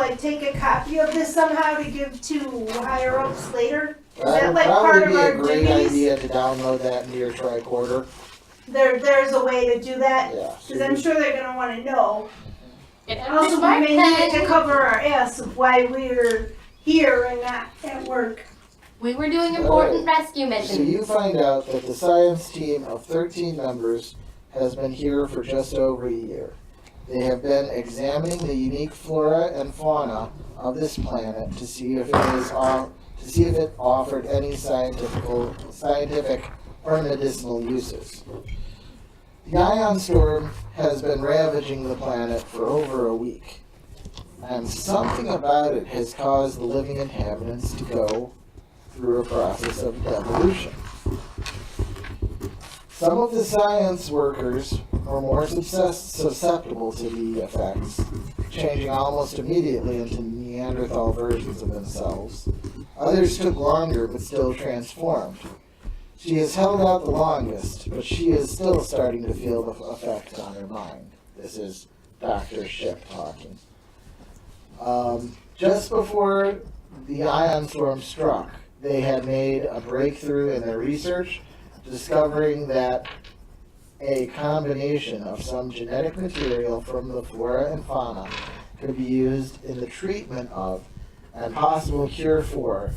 like take a copy of this somehow to give to higher ups later? Is That that would like part probably of be our a great duties? idea to download that into your tricorder. There's a way to do that? Yeah. Because I'm sure they're gonna wanna know. And Also, we may need it to cover our ass of why we're here and not at work. We were doing important rescue So missions. you find out that the science team of 13 members has been here for just over a year. They have been examining the unique flora and fauna of this planet to see if it offered any scientific or medicinal uses. The ion storm has been ravaging the planet for over a week, and something about it has caused the living inhabitants to go through a process of evolution. Some of the science workers were more susceptible to the effects, changing almost immediately into Neanderthal versions of themselves. Others took longer but still transformed. She has held out the longest, but she is still starting to feel the effect on her mind. This is Dr. Ship talking. Just before the ion storm struck, they had made a breakthrough in their research, discovering that a combination of some genetic material from the flora and fauna could be used in the treatment of and possible cure for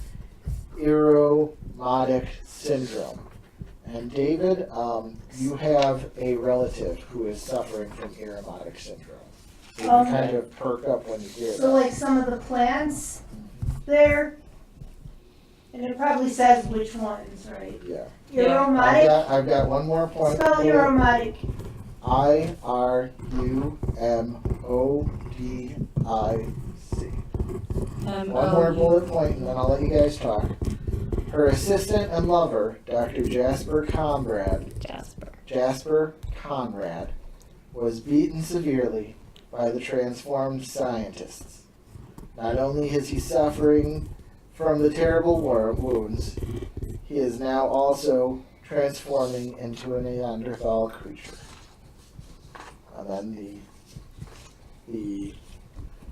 Irromatic syndrome. And David, you have a relative who is suffering from Irromatic syndrome. So you kind of perk up when you hear that. So like some of the plants there, and it probably says which ones, right? Yeah. Aromatic. I've got one more point. Spell aromatic. IRUMODIC. One more bullet point, and then I'll let you guys talk. Her assistant and lover, Dr. Jasper Conrad, was beaten severely by the transformed scientists. Not only is he suffering from the terrible wounds, he is now also transforming into a Neanderthal creature. And then the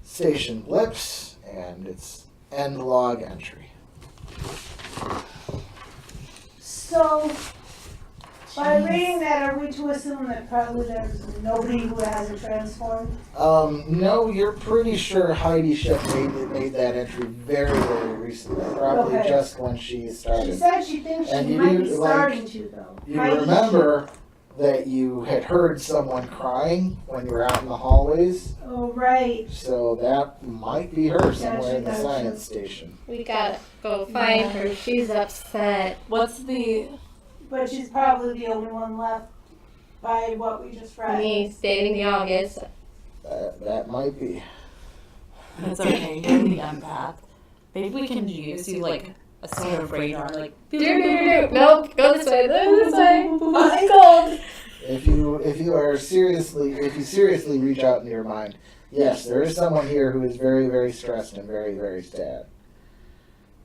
station blips, and it's end log entry. So, by reading that, are we to assume that probably there's nobody who hasn't transformed? No, you're pretty sure Heidi Shep made that entry very, very recently. Probably Okay. just when she started. She said she thinks And she you might do, be like, starting to, though. You Heidi remember that you had heard someone crying when you were out in the hallways, Oh, right. so that might be her somewhere in the Gotcha. science station. We gotta go find her. She's upset. What's the... But she's probably the only one left by what we just read. Me stating the obvious. That might be. It's okay, you're the empath. Maybe we can use you like a sort of radar, like... Nope, go this way, this way. I'm cold. If you seriously reach out in your mind, yes, there is someone here who is very, very stressed and very, very sad.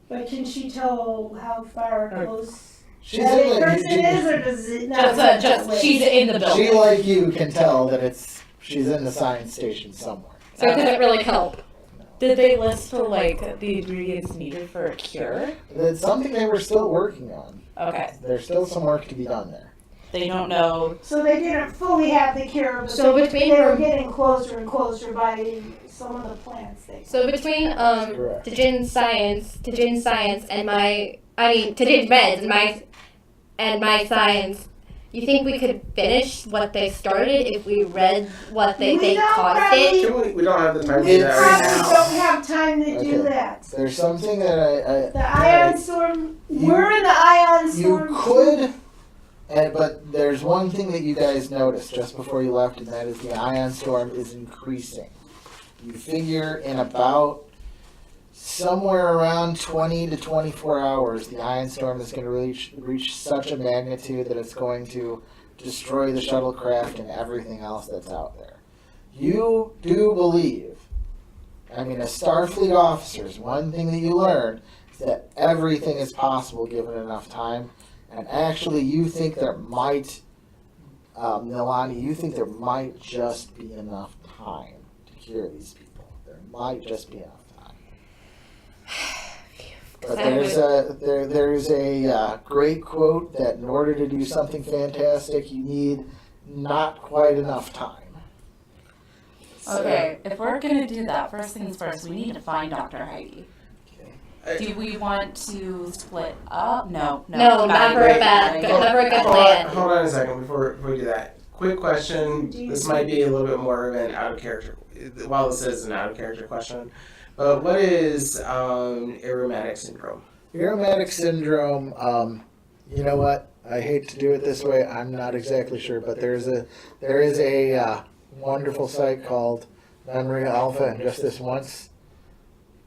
But can she tell how far close She's that in the, person is, or does it not? She's in the building. she, like you, can tell that she's in the science station somewhere. So it doesn't really help. Did they list like the ingredients needed for a cure? It's something they were still working on. Okay. There's still some work to be done there. They don't know. So they didn't fully have the cure, but So they between were her- getting closer and closer by some of the plants they. So between Correct. Tajin's science and Tajin's meds and my science, you think we could finish what they started if we read what they We think don't caused probably- it? We don't have the time to We do that right probably now. don't have time to Okay. do that. There's something that The ion storm, You- we're in the ion you storm. could, but there's one thing that you guys noticed just before you left, and that is the ion storm is increasing. You figure in about somewhere around 20 to 24 hours, the ion storm is going to reach such a magnitude that it's going to destroy the shuttlecraft and everything else that's out there. You do believe, as Starfleet officers, one thing that you learn is that everything is possible given enough time, and actually you think there might, Nilani, you think there might just be enough time to cure these people. There might just be enough time. But I there's a great quote that in order to do something fantastic, you need not quite enough time. Okay, if we're gonna do that, first things first, we need to find Dr. Heidi. Do we want to split up? No, No, not for a bad, never a good plan. Hold on a second before we do that. Quick question. This might be a little bit more of an out of character. While this is an out of character question, but what is aromatic syndrome? Aromatic syndrome, you know what? I hate to do it this way. I'm not exactly sure, but there is a wonderful site called Memory Alpha, and just this once,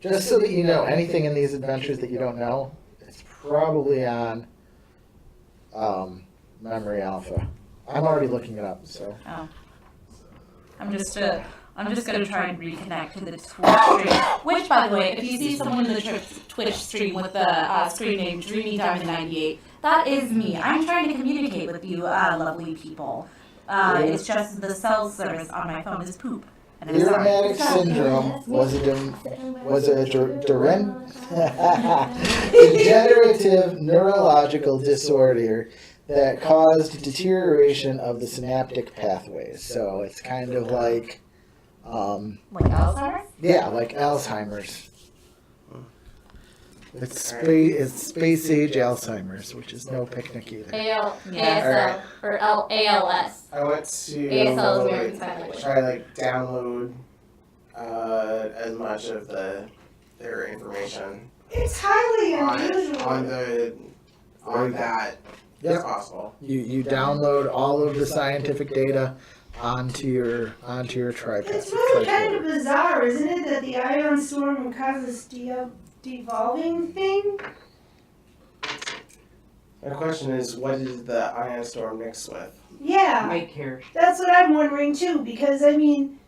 just so that you know anything in these adventures that you don't know, it's probably on Memory Alpha. I'm already looking it up, so. Oh. I'm just gonna try and reconnect to the Twitch stream. Which, by the way, if you see someone in the Twitch stream with the screen name Dreamy Diamond 98, that is me. I'm trying to communicate with you, lovely people. It's just the cell service on my phone is poop. And I'm sorry. Aromatic syndrome was a degenerative neurological disorder that caused deterioration of the synaptic pathways. So it's kind of like, Like Alzheimer's? yeah, like Alzheimer's. It's space age Alzheimer's, which is no picnic either. ASL, or ALS. I want to ASL is American Sign Language. try download as much of their information It's highly unusual. on that Yep. as possible. You download all of the scientific data onto your tripod. It's really kind of bizarre, isn't it, that the ion storm causes devolving thing? My question is, what did the ion storm mix with? Yeah, Right here. that's what I'm wondering too, because I mean,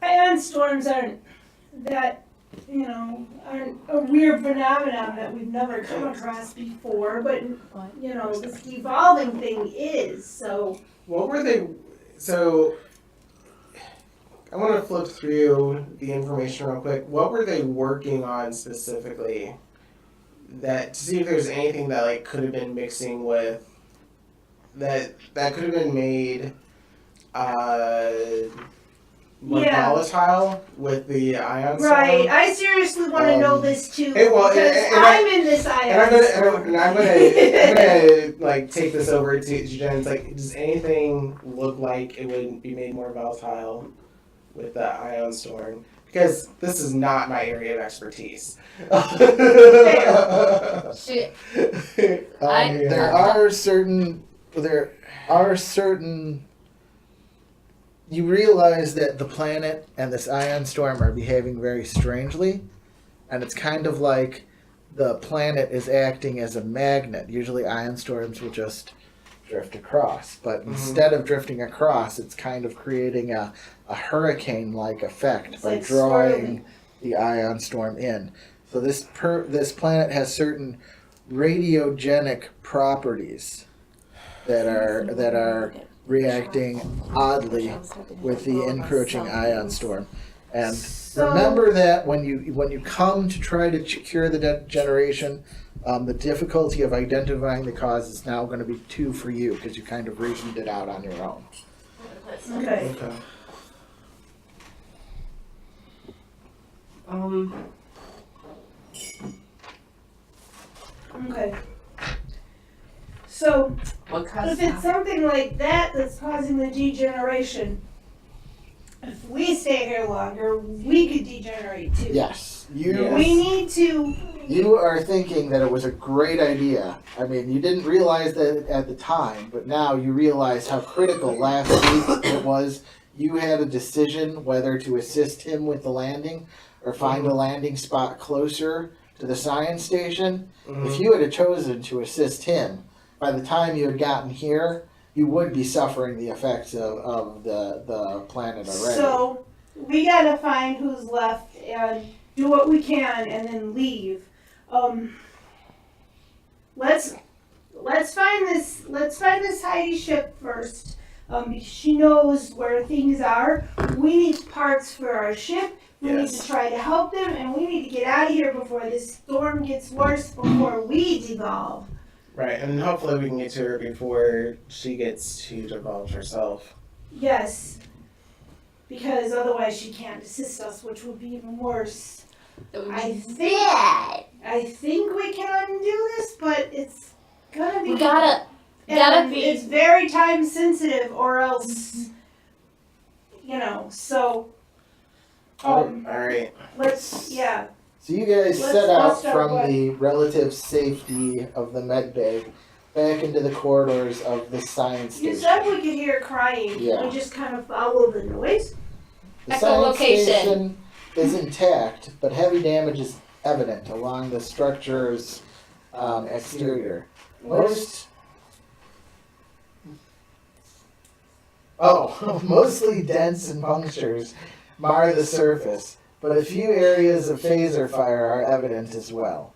ion storms aren't that, aren't a weird phenomenon that we've never come across before, but, this devolving thing is, so. What were they? So, I want to flip through the information real quick. What were they working on specifically? To see if there's anything that could have been mixing with that could have been made more Yeah. volatile with the ion storm. Right, I seriously want to know this too, Hey, well, because I'm in this ion storm. I'm gonna take this over to Jen. It's does anything look like it would be made more volatile with the ion storm? Because this is not my area of expertise. Shit. There are certain. You realize that the planet and this ion storm are behaving very strangely, and it's kind of like the planet is acting as a magnet. Usually ion storms will just drift across, but instead of drifting across, it's kind of creating a hurricane-like effect It's by like drawing swirling. the ion storm in. So this planet has certain radiogenic properties that are reacting oddly with the encroaching ion storm. And remember that when you come to try to cure the degeneration, the difficulty of identifying the cause is now going to be 2 for you because you kind of reasoned it out on your own. Okay. Okay. Okay. So, What causes if it's something like that that's causing the degeneration, if we stay here longer, we could degenerate too. Yes, We need to. you are thinking that it was a great idea. I mean, you didn't realize that at the time, but now you realize how critical last week it was. You had a decision whether to assist him with the landing or find a landing spot closer to the science station. If you had chosen to assist him, by the time you had gotten here, you would be suffering the effects of the planet already. So, we gotta find who's left and do what we can and then leave. Let's find this Heidi ship first. because she knows where things are. We need parts for our ship. We need to try to help them, and we need to get out of here before this storm gets worse, before we devolve. Right, and hopefully we can get to her before she gets to devolve herself. Yes, because otherwise she can't assist us, which would be even worse. I think we can undo this, but it's gonna be. We gotta and be. It's very time sensitive, or else, So. Alright. Yeah. So you guys Let's set out bust out from what- the relative safety of the med bay back into the corridors of the science You station. said we could hear crying. Yeah. We just kind of follow the noise. The science Echolocation. station is intact, but heavy damage is evident along the structure's exterior. Mostly dents and punctures mar the surface, but a few areas of phaser fire are evident as well.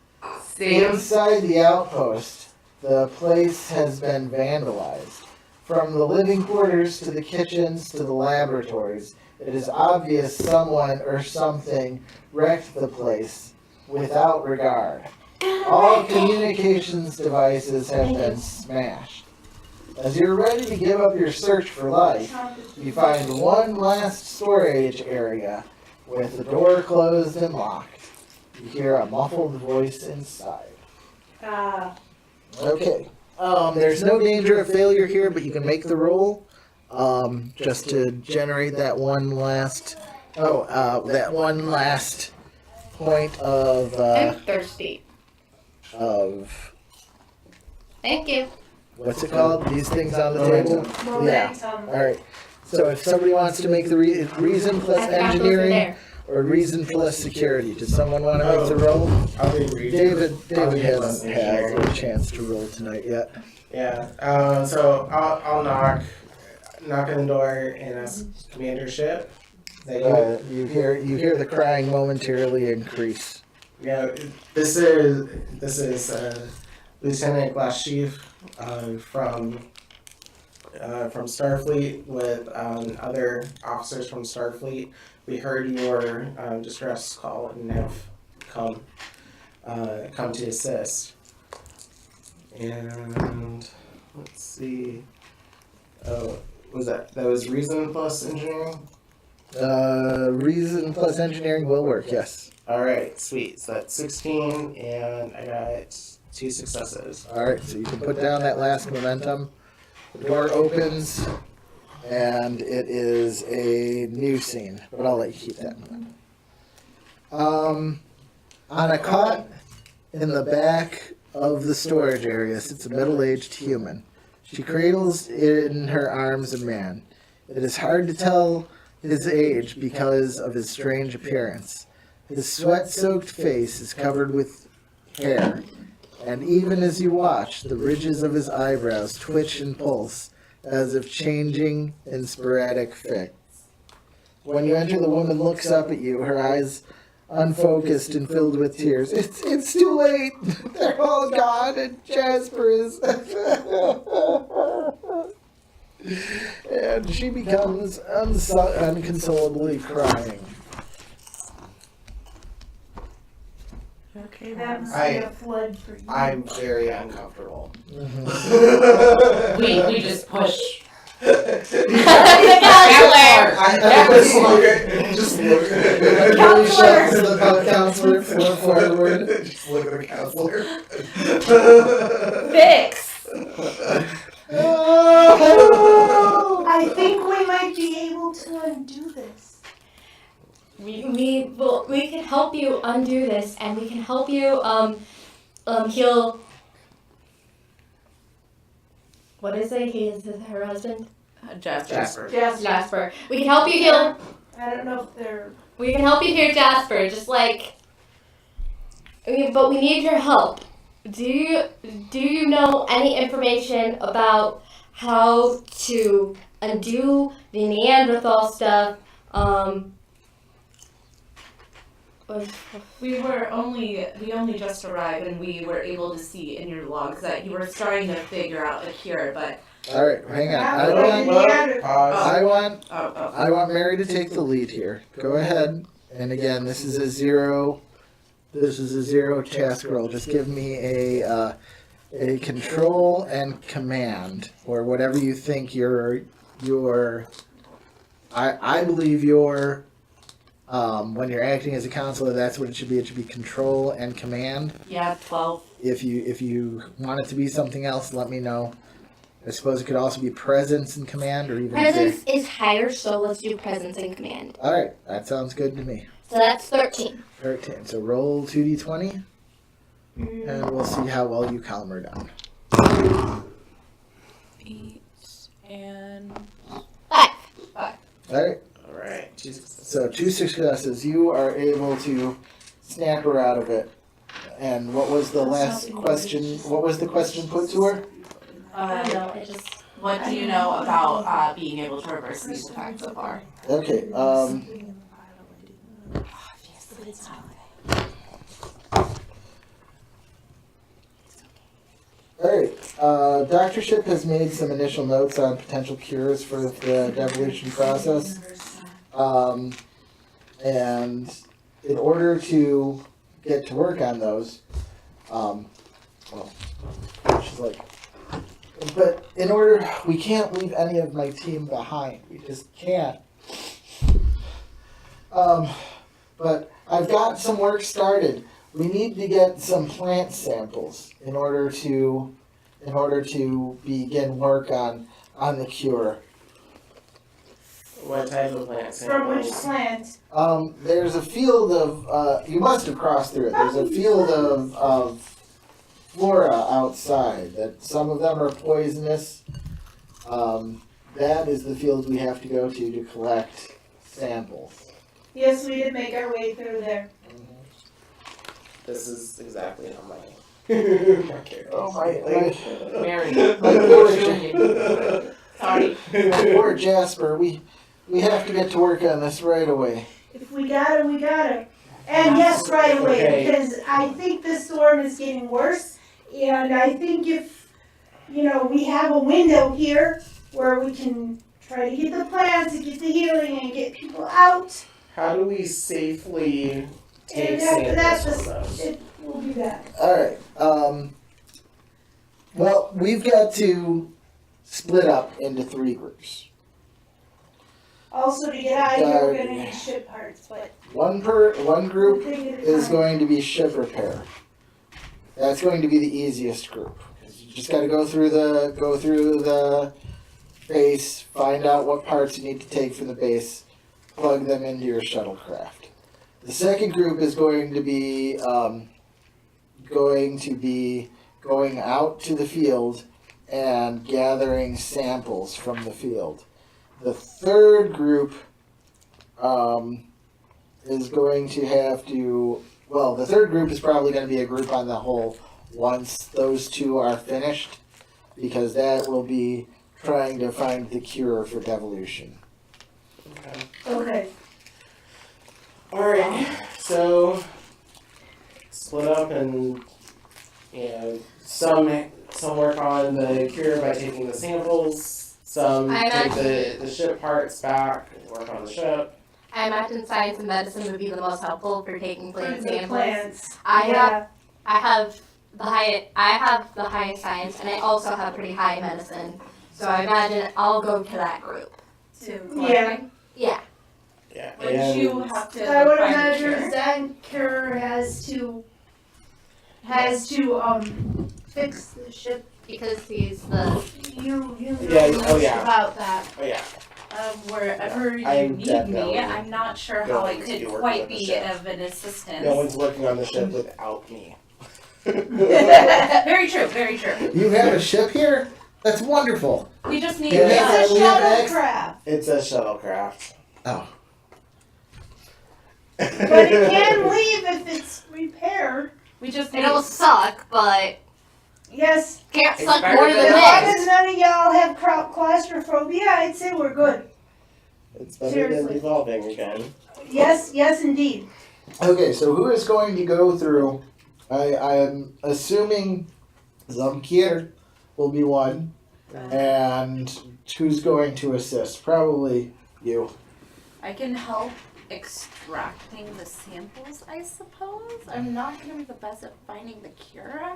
Inside the outpost, the place has been vandalized. From the living quarters to the kitchens to the laboratories, it is obvious someone or something wrecked the place without regard. All communications devices have been smashed. As you're ready to give up your search for life, you find one last storage area with the door closed and locked. You hear a muffled voice inside. Okay. There's no danger of failure here, but you can make the roll just to generate that one last point of I'm thirsty. Thank you. what's it called? These things on the table? Yeah. Alright. So if somebody wants to make the reason plus That's back over engineering there. or reason plus security, does someone want to make the roll? I'll do reason. David hasn't had a chance to roll tonight yet. Yeah. So I'll knock on the door and ask Commander Ship. You hear the crying momentarily increase. Yeah, this is Lieutenant Glass Chief from Starfleet with other officers from Starfleet. We heard your distress call and have come to assist. And let's see. Oh, that was reason plus engineering? Reason plus engineering will work, yes. Alright, sweet. So that's 16, and I got 2 successes. Alright, so you can put down that last momentum. The door opens, and it is a new scene, but I'll let you keep that. On a cot in the back of the storage area sits a middle-aged human. She cradles in her arms a man. It is hard to tell his age because of his strange appearance. His sweat-soaked face is covered with hair, and even as you watch, the ridges of his eyebrows twitch and pulse as if changing in sporadic fits. When you enter, the woman looks up at you, her eyes unfocused and filled with tears. It's too late. They're all gone, and Jasper is. And she becomes unconsolably crying. Okay, That must be I- a flood for you. I'm very uncomfortable. we just push. Just look at Everybody shoves the counselor forward. Just look at the counselor. Fix. I think we might be able to undo this. We can help you undo this, and we can help you heal. What is it? He is her husband, Jasper. Jasper. We can help you heal. I don't know if they're. We can help you heal Jasper. Just like. But we need your help. Do you know any information about how to undo the Neanderthal stuff? We only just arrived, and we were able to see in your logs that you were starting to figure out a cure, but All right, hang on. Now I we're want, in the other- Pause. I want Mary to take the lead here. Go ahead. And again, this is a zero task roll. Just give me a control and command, or whatever you think your I believe your when you're acting as a counselor, that's what it should be. It should be control and command. Yeah, 12. If you want it to be something else, let me know. I suppose it could also be presence and command, or even Presence is higher, so let's do presence and command. All right, that sounds good to me. So that's 13. 13. So roll 2d20, and we'll see how well you calm her down. 8 and 5. All right. All right. Jesus. So 2 successes. You are able to snap her out of it. And what was the last question? What was the question put to her? I don't know, it just... what do you know about being able to reverse these effects so far? Okay. Alright, Dr. Ship has made some initial notes on potential cures for the devolution process. And in order to get to work on those, she's like, but in order, we can't leave any of my team behind. We just can't. But I've got some work started. We need to get some plant samples in order to begin work on the cure. What type of plant From which samples? plant? There's a field of you must have crossed through it. There's a field of flora outside that some of them are poisonous. That is the field we have to go to collect samples. Yes, we did make our way through there. This is exactly how my character. Oh my! Mary. Sorry. Poor Jasper. We have to get to work on this right away. If we got it, we got it. And yes, right away, Okay. because I think this storm is getting worse. And I think if, we have a window here where we can try to get the plants and get the healing and get people out. How do we safely take And after that, samples from those? we'll do that. All right. Well, we've got to split up into 3 groups. Also, to get out of here, we're gonna need ship parts, but One we'll group take it at a is time. going to be ship repair. That's going to be the easiest group. You just got to go through the base, find out what parts you need to take from the base, plug them into your shuttlecraft. The second group is going to be going out to the field and gathering samples from the field. The third group is going to have to. Well, the third group is probably going to be a group on the whole once those 2 are finished, because that will be trying to find the cure for devolution. Okay. Alright, so split up and some work on the cure by taking the samples, some I take the ship parts back and work on the ship. I imagine science and medicine would be the most helpful for taking plant The samples. plants. I Yeah. have the highest science, and I also have pretty high medicine. So I imagine I'll go to that group. Yeah. Yeah. Yeah, Would you have to I would find a imagine cure? Zanker has to fix the ship. Because he's the You know Yeah, oh, yeah. about that. Oh yeah, Wherever you I'm need definitely me, I'm not sure how I going to could be working quite on the be ship. of an assistance. no one's working on the ship without me. Very true, very true. You have a ship here? That's wonderful. We just need Yeah. It's a we have X. shuttlecraft, It's a shuttlecraft. Oh. but it can leave if it's repaired. we just need it'll suck, but Yes, can't It's suck better more than than as that. long this. as none of y'all have claustrophobia, I'd say we're good. It's better Seriously. than revolving again. Yes, indeed. Okay, so who is going to go through? I am assuming Zamkir will be one. And who's going to assist? Probably you. I can help extracting the samples, I suppose. I'm not going to be the best at finding the cure.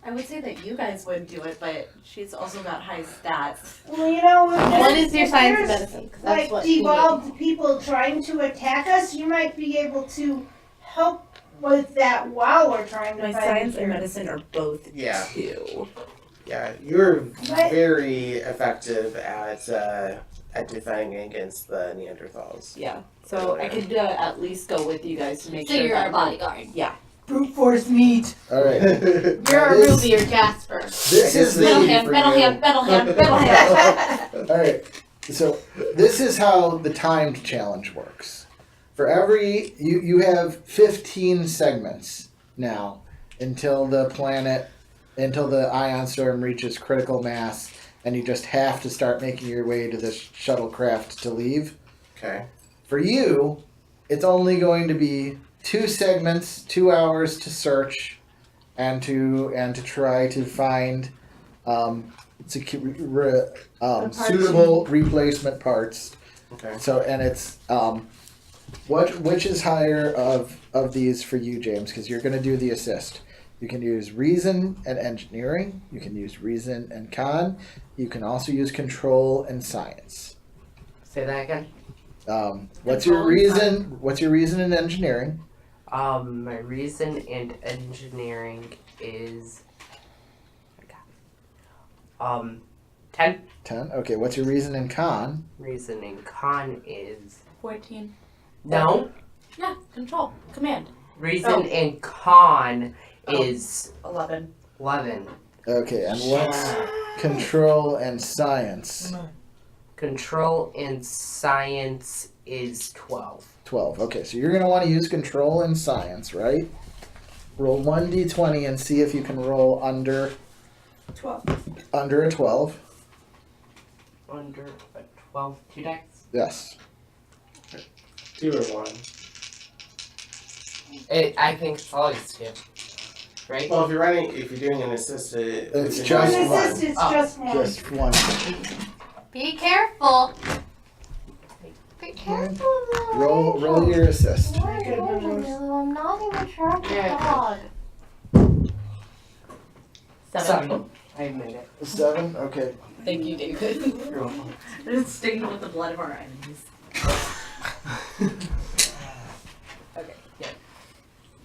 I would say that you guys would do it, but she's also got high stats. Well, you know, What is your if science of there's, medicine? 'Cause that's like what we devolved people trying to attack us, you might be able to help with that while we're trying to My find science a and cure. medicine are both Yeah. 2. Yeah, you're What? very effective at defending against the Neanderthals. Yeah. So I could at least go with you guys to make So sure you're that our bodyguard. Brute force meat. All right. You're a This- Ruby or Jasper. This is Metal the. hand, metal hand, metal hand, metal hand. All right. So this is how the timed challenge works. For every you have 15 segments now until the ion storm reaches critical mass, and you just have to start making your way to this shuttlecraft to leave. Okay. For you, it's only going to be 2 segments, 2 hours to search, and to try to find suitable replacement parts. Okay. So, and it's which is higher of these for you, James? Because you're going to do the assist. You can use reason and engineering. You can use reason and con. You can also use control and science. Say that again. What's your Control and reason? What's your reason in engineering? My reason and engineering is 10. 10. Okay. What's your reason in con? Reason and con is 14. no. Yeah, control. Command. Reason Oh. and con is 11. 11. Okay. And what's control and science? Control and science is 12. 12. Okay. So you're going to want to use control and science, right? Roll 1d20 and see if you can roll under 12. a 12. Under a 12. 2 dice. Yes. 2 or 1. I think it's always 2. Right? Well, if you're doing an assisted, It's you can just have An assist is Oh, just one. Just one. Be careful. Be careful. Roll your assist. I'm not even sure I Yeah. dog. 7. I admit it. 7. Okay. Thank you, David. You're welcome. We're just sticking with the blood of our enemies. Okay, yeah.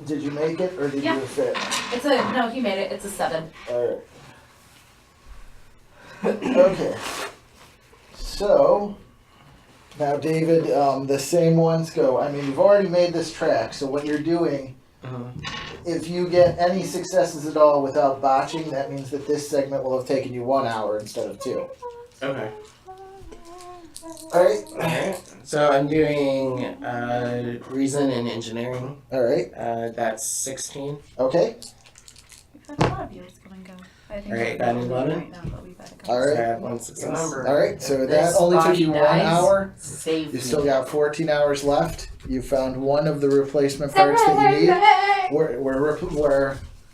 Did you make it or did Yeah. you fit? It's no, he made it. It's a 7. Alright. Okay. So, now David, the same ones go. I mean, you've already made this track, so what you're doing, if you get any successes at all without botching, that means that this segment will have taken you 1 hour instead of 2. Okay. Alright? Alright. So I'm doing reason and engineering. Alright. That's 16. Okay. We've had a lot of viewers come and go. I think Alright, we're got going 11? right now, but we've had a couple. Alright. So I have 1 success. Remember, Alright, so if that this only took body you 1 dies, hour. Save You still me. got 14 hours left. You found one of the replacement parts that you need.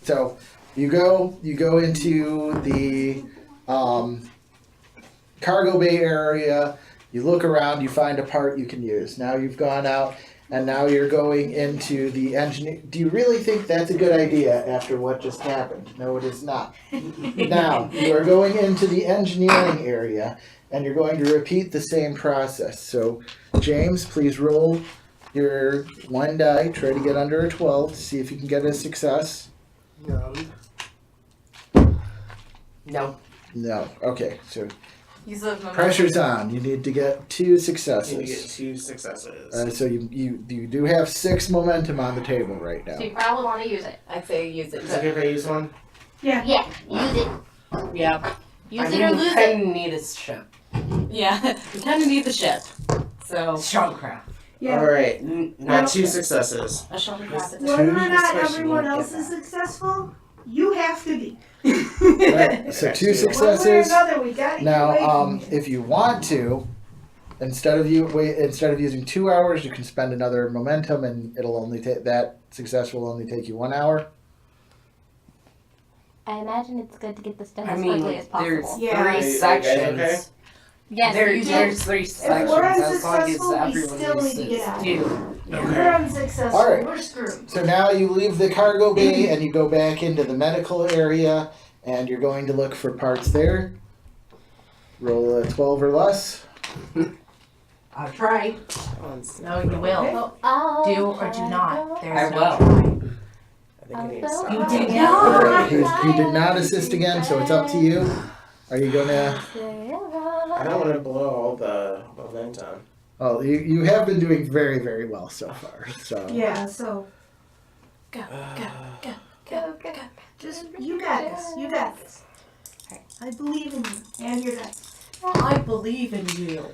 So you go into the cargo bay area. You look around. You find a part you can use. Now you've gone out, and now you're going into the engineer. Do you really think that's a good idea after what just happened? No, it is not. Now you are going into the engineering area, and you're going to repeat the same process. So, James, please roll your 1 die. Try to get under a 12 to see if you can get a success. No. No. Okay. So Use the momentum. pressure's on. You need to get 2 You get successes. 2 successes. So you do have 6 momentum on the table right now. So you probably want to use it. I'd say use it. Is it okay if I use one? Yeah, use it. Yeah. Use I it or mean, lose we it. kind of need a ship. Yeah. We kind of need the ship. So, Strongcraft. Yeah. Alright, Well- not 2 successes. a shuttlecraft is Whether or not Especially everyone when you else get is successful, you have to be. Right, so 2 One way or successes. another, we gotta get away Now, from you. if you want to, instead of using 2 hours, you can spend another momentum, and it'll only take that success will only take you 1 hour. I imagine it's good to get this done I as mean, quickly as there's possible. Yeah. three Are you guys sections. okay? Yes, you do. There's three If sections. we're As long as unsuccessful, we everyone still need to get loses out. two. If we're unsuccessful, All right. we're screwed. So now you leave the cargo bay and you go back into the medical area, and you're going to look for parts there. Roll a 12 or less. I'll try. No, you will. Do or do not. There's I no will. try. I think I need to stop. You did Yeah. All not. right, he did not assist again, so it's up to you. Are you gonna? I don't want to blow all the momentum. Oh, you have been doing very, very well so far. So Yeah, so Go, go, Go, go. just, you got this. You got this. I believe in you and your guts. I believe in you.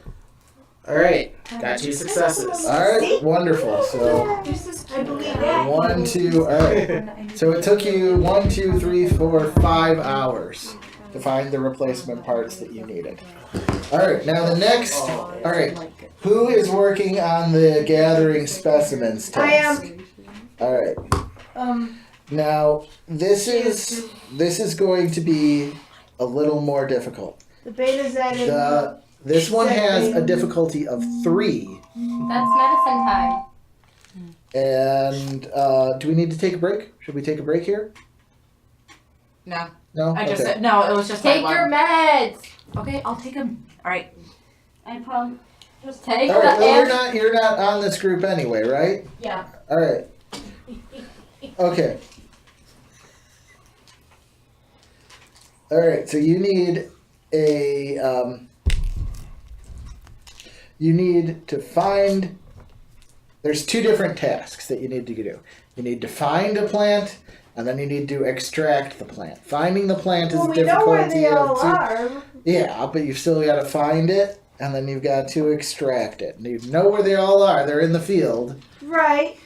All right, got 2 successes. all right, wonderful. So I believe that. 1, 2. All right. So it took you 1, 2, 3, 4, 5 hours to find the replacement parts that you needed. All right. Now the next. All right. Who is working on the gathering specimens task? I am. All right. Now this is going to be a little more difficult. The beta's added. This one has a difficulty of 3. That's medicine time. And do we need to take a break? Should we take a break here? No. No. I just Okay. said, no, it was just Take my your one. meds. Okay, I'll take them. All right. I probably just take All right. the Well, you're not on this group anyway, right? Yeah. All right. Okay. All right. So you need a. You need to find. There's 2 different tasks that you need to do. You need to find a plant, and then you need to extract the plant. Finding the plant is Well, a we know where difficulty they of all 2. are. Yeah, but you've still got to find it, and then you've got to extract it. And you know where they all are. They're in the field. Right.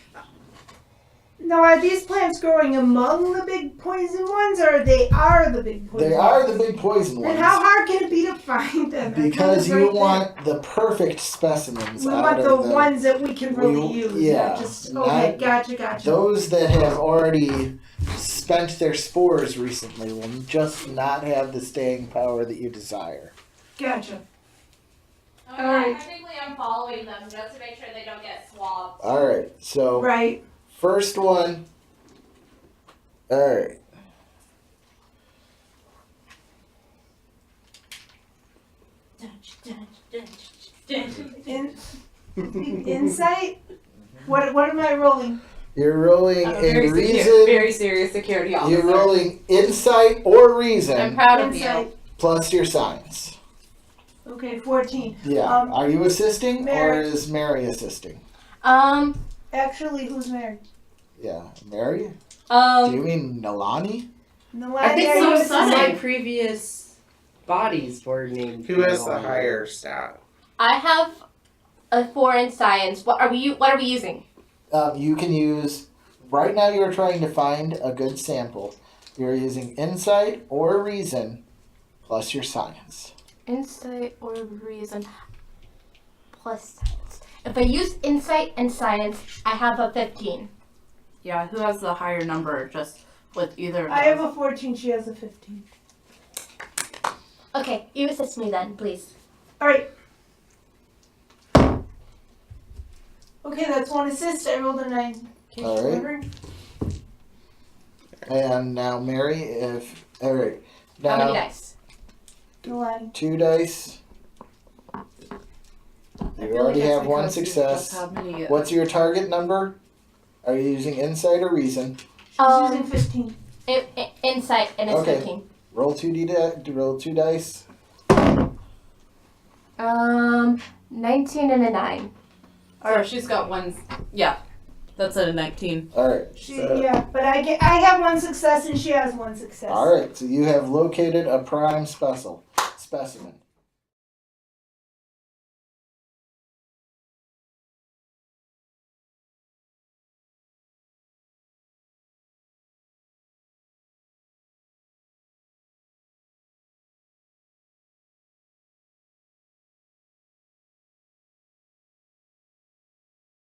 Now, are these plants growing among the big poison ones, or they are the big poison They are the big poison ones? ones. And how hard can it be to find them? Because Right you there. want the perfect specimens We out want the of the ones that we can really we- use. yeah, Not just, okay, not- gotcha. those that have already spent their spores recently will just not have the staying power that you desire. Gotcha. Okay, Alright. technically I'm following them just to make sure they don't get swabbed. All right, so Right. first one. All right. Insight? What am I rolling? You're rolling a reason. Very serious security officer. You're rolling insight or I'm reason proud of you. Insight. plus your science. Okay, 14. Yeah. Are you assisting or Mary. is Mary assisting? Actually, who's married? Yeah, Mary. Do you mean Nalani? No, I think are you some of my assisting? previous bodies were named. Who has the higher stat? I have a 4 in science. What are we using? You can use. Right now, you're trying to find a good sample. You're using insight or reason plus your science. Insight or reason plus science. If I use insight and science, I have a 15. Yeah, who has the higher number just with either of I have those? a 14, she has a 15. Okay, you assist me then, please. Alright. Okay, that's 1 assist. I rolled a 9. Okay, All right. whatever. And now, Mary, if. Alright. How many Now, dice? No lie. 2 dice. I You feel already like have it's 1 because you success. just have many, What's your target number? Are you using insight or reason? She's using 15. Insight, and it's Okay. 15. Roll 2 dice. 19 and a 9. Or she's got one. Yeah, that's a 19. Alright. Yeah, but I have 1 success and she has 1 success. Alright, so you have located a prime specimen.